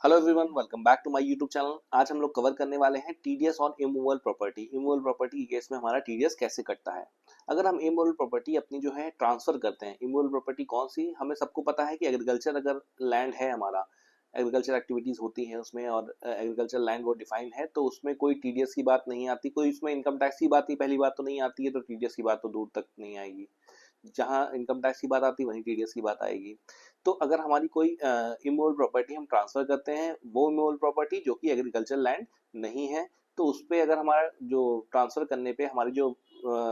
Hello everyone, welcome back to my YouTube channel. आज हम लोग कवर करने वाले हैं TDS on immovable property. Immovable property के केस में हमारा टीडीएस कैसे कटता है। अगर हम इमूवेबल प्रॉपर्टी अपनी जो है ट्रांसफर करते हैं, इमूवेबल प्रॉपर्टी कौन सी, हमें सबको पता है कि एग्रीकल्चर अगर लैंड है हमारा, एग्रीकल्चर एक्टिविटीज होती हैं उसमें और एग्रीकल्चर लैंड वो डिफाइन है, तो उसमें कोई टीडीएस की बात नहीं आती, कोई उसमें इनकम टैक्स की बात ही पहली बात तो नहीं आती है, तो टीडीएस की बात तो दूर तक नहीं आएगी। जहाँ इनकम टैक्स की बात आती है वहीं टीडीएस की बात आएगी। तो अगर हमारी कोई इमूवेबल प्रॉपर्टी हम ट्रांसफर करते हैं, वो इमूवेबल प्रॉपर्टी जो कि एग्रीकल्चर लैंड नहीं है, तो उस पे अगर हमारा जो ट्रांसफर करने पे हमारी जो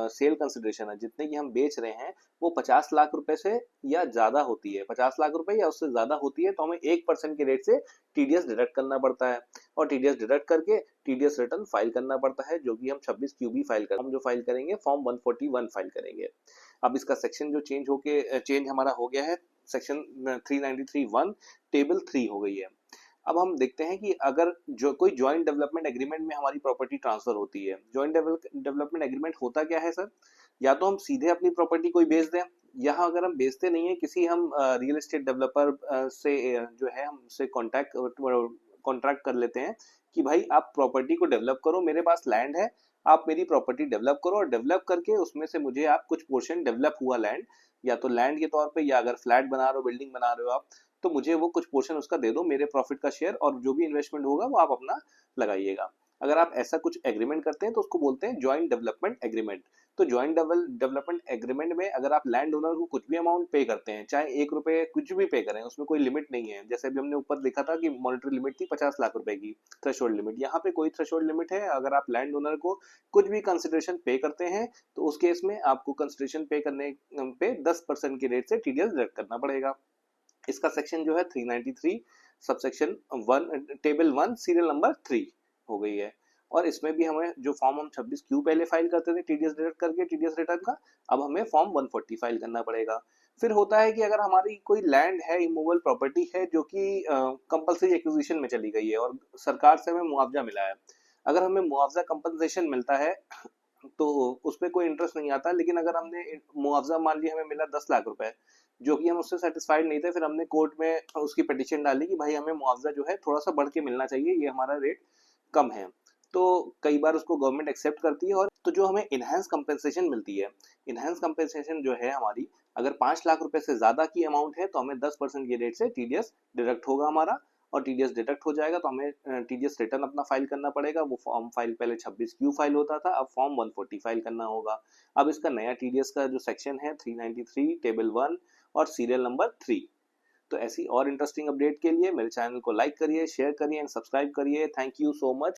सेल कंसिडरेशन है, जितने की हम बेच रहे हैं, वो 50 लाख रुपए से या ज्यादा होती है, 50 लाख रुपए या उससे ज्यादा होती है, तो हमें 1% के रेट से टीडीएस डिडक्ट करना पड़ता है। और टीडीएस डिडक्ट करके टीडीएस रिटर्न फाइल करना पड़ता है, जो कि हम 26 क्यूबी फाइल कर, हम जो फाइल करेंगे फॉर्म 141 फाइल करेंगे। अब इसका सेक्शन जो चेंज हमारा हो गया है, सेक्शन 393(1) टेबल 3 हो गई है। अब हम देखते हैं कि अगर जो कोई जॉइंट डेवलपमेंट एग्रीमेंट में हमारी प्रॉपर्टी ट्रांसफर होती है, जॉइंट डेवलपमेंट एग्रीमेंट होता क्या है सर, या तो हम सीधे अपनी प्रॉपर्टी कोई बेच दें, यहाँ अगर हम बेचते नहीं है, किसी हम रियल एस्टेट डेवलपर से जो है हमसे कॉन्ट्रैक्ट कर लेते हैं कि भाई आप प्रॉपर्टी को डेवलप करो, मेरे पास लैंड है, आप मेरी प्रॉपर्टी डेवलप करो और डेवलप करके उसमें से मुझे आप कुछ पोर्शन डेवलप हुआ लैंड, या तो लैंड के तौर पे या अगर फ्लैट बना रहे हो, बिल्डिंग बना रहे हो आप, तो मुझे वो कुछ पोर्शन उसका दे दो, मेरे प्रॉफिट का शेयर, और जो भी इन्वेस्टमेंट होगा वो आप अपना लगाइएगा। अगर आप ऐसा कुछ एग्रीमेंट करते हैं तो उसको बोलते हैं जॉइंट डेवलपमेंट एग्रीमेंट। तो जॉइंट डेवलपमेंट एग्रीमेंट में अगर आप लैंड ओनर को कुछ भी अमाउंट पे करते हैं, चाहे 1 रुपए कुछ भी पे करें, उसमें कोई लिमिट नहीं है। जैसे अभी हमने ऊपर लिखा था कि मॉनिटरी लिमिट थी 50 लाख रुपए की, थ्रेशोल्ड लिमिट, यहाँ पे कोई थ्रेशोल्ड लिमिट है। अगर आप लैंड ओनर को कुछ भी कंसिडरेशन पे करते हैं, तो उस केस में आपको कंसिडरेशन पे करने पे 10% के रेट से टीडीएस डिडक्ट करना पड़ेगा। इसका सेक्शन जो है 393 सबसेक्शन 1 टेबल 1 सीरियल नंबर 3 हो गई है। और इसमें भी हमें जो फॉर्म हम 26 क्यू पहले फाइल करते थे टीडीएस डिडक्ट करके टीडीएस रिटर्न का, अब हमें फॉर्म 140 फाइल करना पड़ेगा। फिर होता है कि अगर हमारी कोई लैंड है, इमूवेबल प्रॉपर्टी है, जो कि कंपल्सरी एक्विजिशन में चली गई है और सरकार से हमें मुआवजा मिला है, अगर हमें मुआवजा कंपनसेशन मिलता है तो उस पर कोई इंटरेस्ट नहीं आता। लेकिन अगर हमने मुआवजा मान लिया हमें मिला 10 लाख रुपए, जो कि हम उससे सेटिस्फाइड नहीं थे, फिर हमने कोर्ट में उसकी पिटीशन डाली कि भाई हमें मुआवजा जो है थोड़ा सा बढ़ के मिलना चाहिए, ये हमारा रेट कम है। तो कई बार उसको गवर्नमेंट एक्सेप्ट करती है, और तो जो हमें इनहेंस कंपेंसेशन मिलती है, इनहेंस कंपेंसेशन जो है हमारी, अगर 5 लाख रुपए से ज्यादा की अमाउंट है तो हमें 10% के रेट से टीडीएस डिडक्ट होगा हमारा। और टीडीएस डिडक्ट हो जाएगा तो हमें टीडीएस रिटर्न अपना फाइल करना पड़ेगा। वो फॉर्म फाइल पहले 26 क्यू फाइल होता था, अब फॉर्म 140 फाइल करना होगा। अब इसका नया टीडीएस का जो सेक्शन है 393 टेबल 1 और सीरियल नंबर 3। तो ऐसी और इंटरेस्टिंग अपडेट के लिए मेरे चैनल को लाइक करिए, शेयर करिए एंड सब्सक्राइब करिए। Thank you so much.